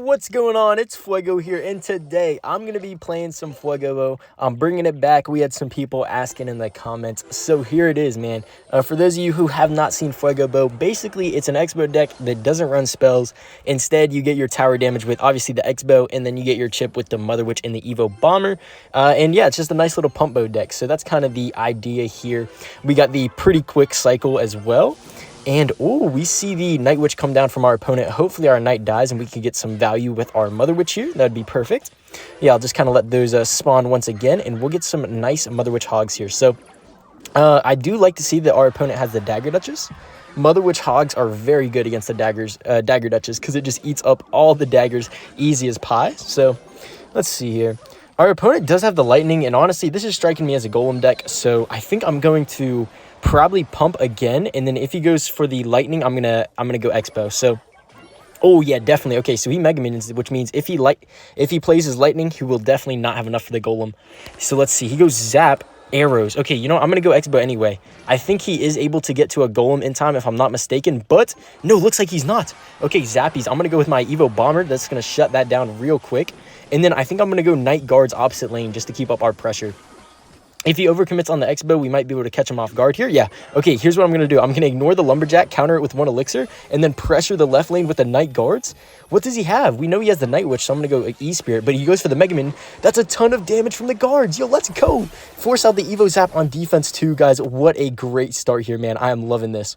What's going on? It's Fuego here, and today I'm going to be playing some FuegoBow. I'm bringing it back. We had some people asking in the comments, so here it is, man. For those of you who have not seen FuegoBow, basically it's an Xbow deck that doesn't run spells. Instead, you get your tower damage with obviously the Xbow, and then you get your chip with the Mother Witch and the Evo Bomber. And yeah, it's just a nice little pumpbow deck, so that's kind of the idea here. We got the pretty quick cycle as well. And, oh, we see the Night Witch come down from our opponent. Hopefully our Knight dies and we can get some value with our Mother Witch here. That would be perfect. Yeah, I'll just kind of let those spawn once again, and we'll get some nice Mother Witch Hogs here. So, I do like to see that our opponent has the Dagger Duchess. Mother Witch Hogs are very good against the Dagger Duchess because it just eats up all the daggers easy as pie. So, let's see here. Our opponent does have the Lightning, and honestly, this is striking me as a Golem deck. So, I think I'm going to probably pump again, and then if he goes for the Lightning, I'm gonna go Xbow. So, oh yeah, definitely. Okay, so he Mega Minions, which means if he plays his Lightning, he will definitely not have enough for the Golem. So let's see. He goes Zap Arrows. Okay, you know what? I'm gonna go Xbow anyway. I think he is able to get to a Golem in time, if I'm not mistaken. But no, looks like he's not. Okay, Zappies. I'm gonna go with my Evo Bomber. That's gonna shut that down real quick. And then I think I'm gonna go Night Guards opposite lane just to keep up our pressure. If he overcommits on the Xbow, we might be able to catch him off guard here. Yeah. Okay, here's what I'm going to do. I'm going to ignore the Lumberjack, counter it with one Elixir, and then pressure the left lane with the Night Guards. What does he have? We know he has the Night Witch, so I'm going to go E-Spirit, but he goes for the Mega Minion. That's a ton of damage from the guards. Yo, let's go. Force out the Evo Zap on defense too, guys. What a great start here, man. I am loving this.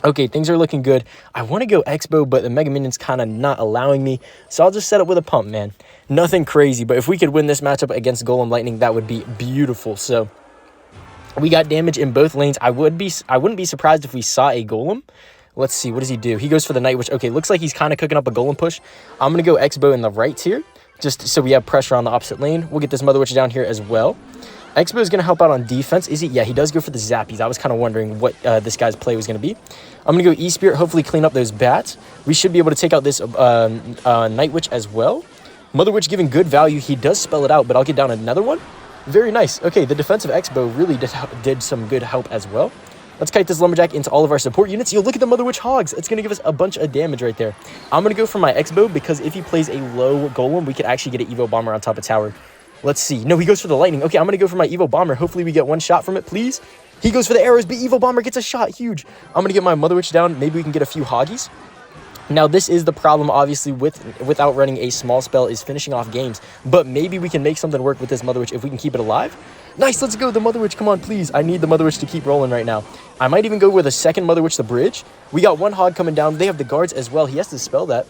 Okay, things are looking good. I want to go Xbow, but the Mega Minion's kind of not allowing me, so I'll just set up with a pump, man. Nothing crazy, but if we could win this matchup against Golem Lightning, that would be beautiful. So we got damage in both lanes. I wouldn't be surprised if we saw a Golem. Let's see, what does he do? He goes for the Night Witch. Okay, looks like he's kind of cooking up a Golem push. I'm going to go Xbow in the right here, just so we have pressure on the opposite lane. We'll get this Mother Witch down here as well. Xbow is going to help out on defense. Is he? Yeah, he does go for the Zappies. I was kind of wondering what this guy's play was going to be. I'm going to go E-Spirit, hopefully clean up those bats. We should be able to take out this Night Witch as well. Mother Witch giving good value. He does spell it out, but I'll get down another one. Very nice. Okay, the defensive Xbow really did some good help as well. Let's kite this Lumberjack into all of our support units. Yo, look at the Mother Witch Hogs. It's going to give us a bunch of damage right there. I'm going to go for my Xbow because if he plays a low Golem, we could actually get an Evo Bomber on top of tower. Let's see. No, he goes for the Lightning. Okay, I'm going to go for my Evo Bomber. Hopefully we get one shot from it, please. He goes for the arrows, but Evo Bomber gets a shot. Huge. I'm going to get my Mother Witch down. Maybe we can get a few Hoggies. Now, this is the problem, obviously, without running a small spell is finishing off games. But maybe we can make something work with this Mother Witch if we can keep it alive. Nice, let's go. The Mother Witch, come on, please. I need the Mother Witch to keep rolling right now. I might even go with a second Mother Witch, the bridge. We got one Hog coming down. They have the guards as well. He has to spell that.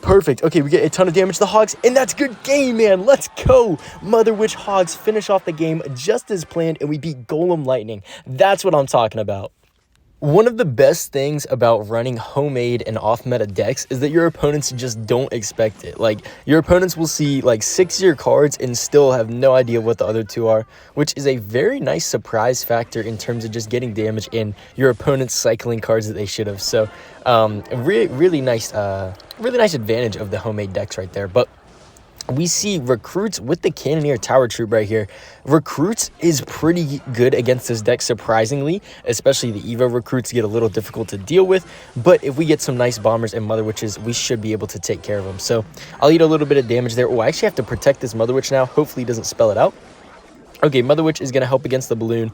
Perfect. Okay, we get a ton of damage to the Hogs, and that's good game, man. Let's go. Mother Witch Hogs finish off the game just as planned, and we beat Golem Lightning. That's what I'm talking about. One of the best things about running homemade and off-meta decks is that your opponents just don't expect it. Like, your opponents will see, like, 6-year cards and still have no idea what the other two are, which is a very nice surprise factor in terms of just getting damage in your opponent's cycling cards that they should have. So, really nice advantage of the homemade decks right there. But we see Recruits with the Cannoneer Tower Troop right here. Recruits is pretty good against this deck, surprisingly. Especially the Evo Recruits get a little difficult to deal with. But if we get some nice Bombers and Mother Witches, we should be able to take care of them. So I'll eat a little bit of damage there. Oh, I actually have to protect this Mother Witch now. Hopefully he doesn't spell it out. Okay, Mother Witch is going to help against the Balloon.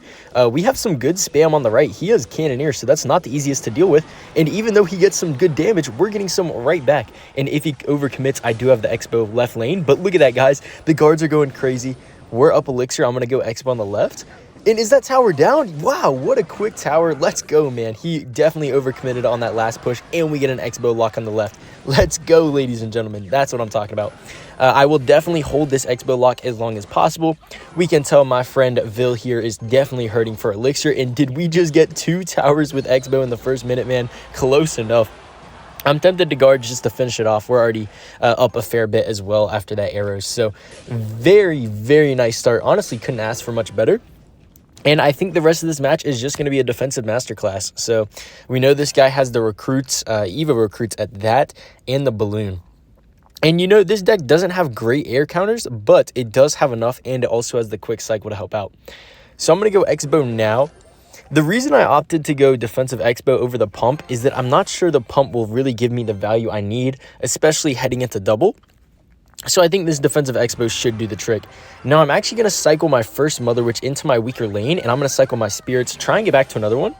We have some good spam on the right. He has Cannoneer, so that's not the easiest to deal with. And even though he gets some good damage, we're getting some right back. And if he overcommits, I do have the Xbow left lane. But look at that, guys. The guards are going crazy. We're up Elixir. I'm going to go Xbow on the left. And is that tower down? Wow, what a quick tower. Let's go, man. He definitely overcommitted on that last push, and we get an Xbow lock on the left. Let's go, ladies and gentlemen. That's what I'm talking about. I will definitely hold this Xbow lock as long as possible. We can tell my friend Vil here is definitely hurting for Elixir. And did we just get 2 towers with Xbow in the first minute, man? Close enough. I'm tempted to guard just to finish it off. We're already up a fair bit as well after that arrows. So very, very nice start. Honestly, couldn't ask for much better. And I think the rest of this match is just going to be a defensive masterclass. So we know this guy has the Recruits, Evo Recruits at that, and the Balloon. And you know, this deck doesn't have great air counters, but it does have enough, and it also has the quick cycle to help out. So I'm going to go Xbow now. The reason I opted to go defensive Xbow over the pump is that I'm not sure the pump will really give me the value I need, especially heading into double. So I think this defensive Xbow should do the trick. Now I'm actually going to cycle my first Mother Witch into my weaker lane, and I'm going to cycle my Spirits, try and get back to another one.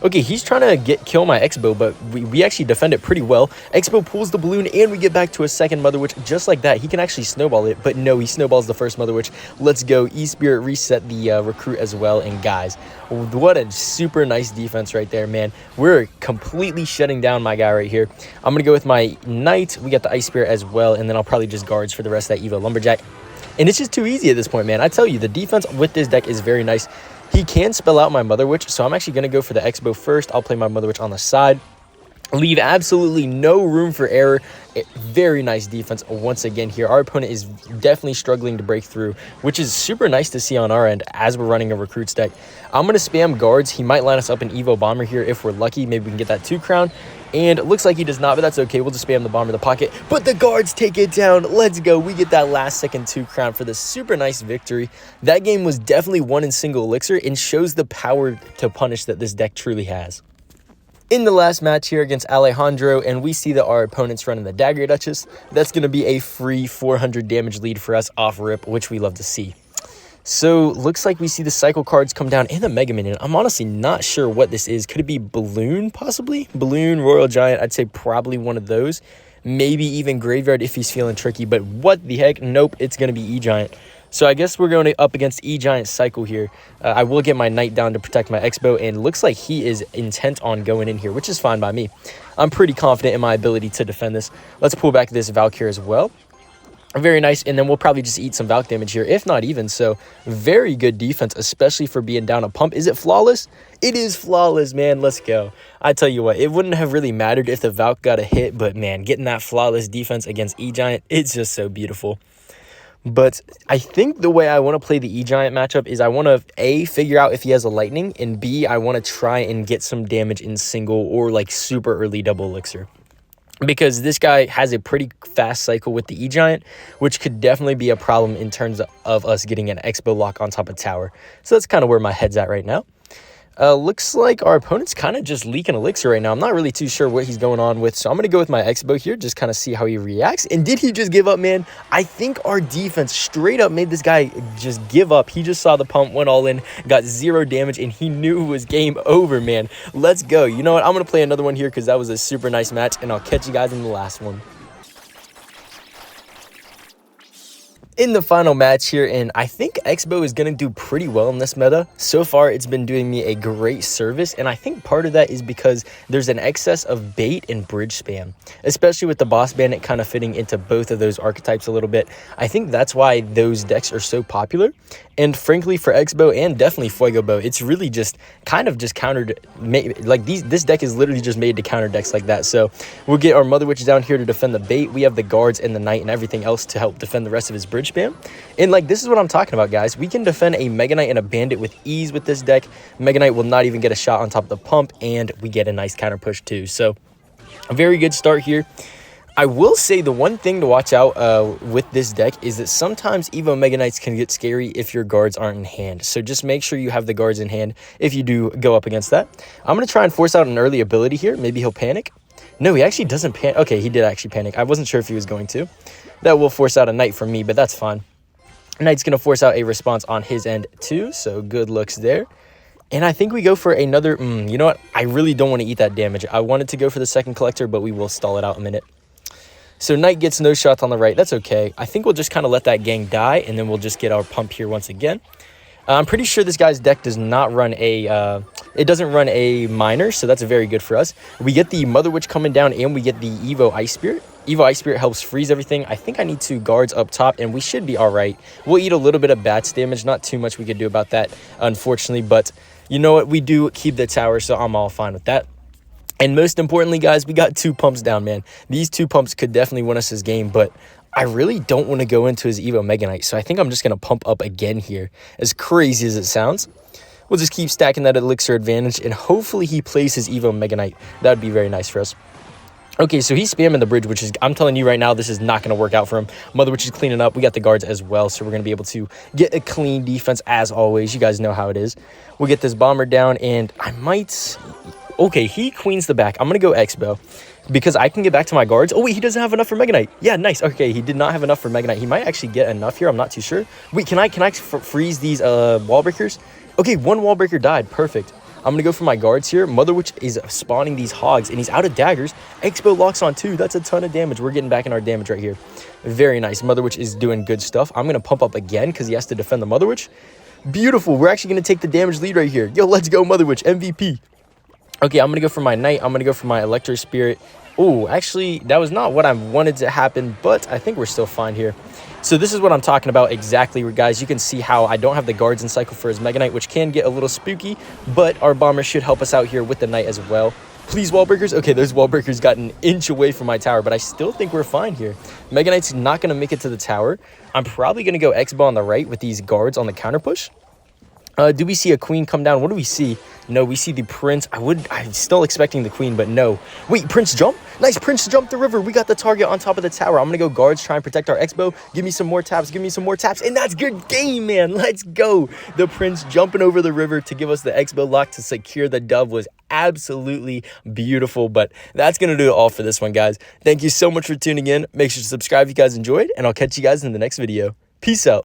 Okay, he's trying to kill my Xbow, but we actually defend it pretty well. Xbow pulls the balloon, and we get back to a second Mother Witch just like that. He can actually snowball it, but no, he snowballs the first Mother Witch. Let's go. E-Spirit reset the recruit as well, and guys, what a super nice defense right there, man. We're completely shutting down my guy right here. I'm going to go with my Knight. We got the Ice Spirit as well, and then I'll probably just guards for the rest of that Evo Lumberjack. And it's just too easy at this point, man. I tell you, the defense with this deck is very nice. He can spell out my Mother Witch, so I'm actually going to go for the Xbow first. I'll play my Mother Witch on the side. Leave absolutely no room for error. Very nice defense once again here. Our opponent is definitely struggling to break through, which is super nice to see on our end as we're running a recruits deck. I'm going to spam guards. He might line us up an Evo Bomber here if we're lucky. Maybe we can get that 2 crown. And it looks like he does not, but that's okay. We'll just spam the Bomber in the pocket. But the guards take it down. Let's go. We get that last second 2 crown for the super nice victory. That game was definitely won in single elixir and shows the power to punish that this deck truly has. In the last match here against Alejandro, and we see that our opponent's running the Dagger Duchess. That's going to be a free 400 damage lead for us off rip, which we love to see. So, looks like we see the cycle cards come down and the Mega Minion. I'm honestly not sure what this is. Could it be Balloon, possibly? Balloon, Royal Giant, I'd say probably one of those. Maybe even Graveyard if he's feeling tricky, but what the heck? Nope, it's going to be E-Giant. So I guess we're going up against E-Giant Cycle here. I will get my Knight down to protect my Xbow, and looks like he is intent on going in here, which is fine by me. I'm pretty confident in my ability to defend this. Let's pull back this Valkyrie as well. Very nice, and then we'll probably just eat some Valk damage here, if not even. So, very good defense, especially for being down a pump. Is it flawless? It is flawless, man. Let's go. I tell you what, it wouldn't have really mattered if the Valk got a hit, but man, getting that flawless defense against E-Giant, it's just so beautiful. But I think the way I want to play the E-Giant matchup is I want to, A, figure out if he has a Lightning, and B, I want to try and get some damage in single or like super early double elixir. Because this guy has a pretty fast cycle with the E-Giant, which could definitely be a problem in terms of us getting an Xbow lock on top of tower. So that's kind of where my head's at right now. Looks like our opponent's kind of just leaking elixir right now. I'm not really too sure what he's going on with, so I'm going to go with my Xbow here, just kind of see how he reacts. And did he just give up, man? I think our defense straight up made this guy just give up. He just saw the pump, went all in, got 0 damage, and he knew it was game over, man. Let's go. You know what? I'm going to play another one here because that was a super nice match, and I'll catch you guys in the last one. In the final match here, and I think Xbow is going to do pretty well in this meta. So far, it's been doing me a great service, and I think part of that is because there's an excess of bait and bridge spam, especially with the Boss Bandit kind of fitting into both of those archetypes a little bit. I think that's why those decks are so popular, and frankly, for Xbow and definitely FuegoBow, it's really just kind of just countered, like this deck is literally just made to counter decks like that. So we'll get our Mother Witch down here to defend the bait. We have the guards and the Knight and everything else to help defend the rest of his bridge spam. And like, this is what I'm talking about, guys. We can defend a Mega Knight and a Bandit with ease with this deck. Mega Knight will not even get a shot on top of the pump, and we get a nice counter push too. So a very good start here. I will say the one thing to watch out with this deck is that sometimes Evo Mega Knights can get scary if your guards aren't in hand. So just make sure you have the guards in hand if you do go up against that. I'm going to try and force out an early ability here. Maybe he'll panic. No, he actually doesn't panic. Okay, he did actually panic. I wasn't sure if he was going to. That will force out a Knight for me, but that's fine. Knight's going to force out a response on his end too, so good looks there. And I think we go for another, you know what? I really don't want to eat that damage. I wanted to go for the second collector, but we will stall it out a minute. So Knight gets no shots on the right. That's okay. I think we'll just kind of let that gang die, and then we'll just get our pump here once again. I'm pretty sure this guy's deck does not run a, it doesn't run a miner, so that's very good for us. We get the Mother Witch coming down, and we get the Evo Ice Spirit. Evo Ice Spirit helps freeze everything. I think I need 2 guards up top, and we should be all right. We'll eat a little bit of bats damage. Not too much we could do about that, unfortunately, but you know what? We do keep the tower, so I'm all fine with that. And most importantly, guys, we got 2 pumps down, man. These 2 pumps could definitely win us this game, but I really don't want to go into his Evo Mega Knight, so I think I'm just going to pump up again here, as crazy as it sounds. We'll just keep stacking that elixir advantage, and hopefully he plays his Evo Mega Knight. That would be very nice for us. Okay, so he's spamming the bridge, which is, I'm telling you right now, this is not going to work out for him. Mother Witch is cleaning up. We got the guards as well, so we're going to be able to get a clean defense as always. You guys know how it is. We'll get this bomber down, and I might... Okay, he queens the back. I'm going to go Xbow because I can get back to my guards. Oh, wait, he doesn't have enough for Megaknight. Yeah, nice. Okay, he did not have enough for Megaknight. He might actually get enough here. I'm not too sure. Wait, can I freeze these wall breakers? Okay, one wall breaker died. Perfect. I'm going to go for my guards here. Mother Witch is spawning these hogs, and he's out of daggers. Xbow locks on 2. That's a ton of damage. We're getting back in our damage right here. Very nice. Mother Witch is doing good stuff. I'm going to pump up again because he has to defend the Mother Witch. Beautiful. We're actually going to take the damage lead right here. Yo, let's go, Mother Witch. MVP. Okay, I'm going to go for my Knight. I'm going to go for my Electro Spirit. Oh, actually, that was not what I wanted to happen, but I think we're still fine here. So this is what I'm talking about exactly, guys. You can see how I don't have the guards in cycle for his Megaknight, which can get a little spooky, but our bomber should help us out here with the Knight as well. Please, wall breakers. Okay, those wall breakers got an inch away from my tower, but I still think we're fine here. Megaknight's not going to make it to the tower. I'm probably going to go Xbow on the right with these guards on the counter push. Do we see a queen come down? What do we see? No, we see the prince. I'm still expecting the queen, but no. Wait, prince jump? Nice, prince jump the river. We got the target on top of the tower. I'm going to go guards, try and protect our Xbow. Give me some more taps. Give me some more taps. And that's good game, man. Let's go. The prince jumping over the river to give us the Xbow lock to secure the dove was absolutely beautiful. But that's going to do it all for this one, guys. Thank you so much for tuning in. Make sure to subscribe if you guys enjoyed, and I'll catch you guys in the next video. Peace out.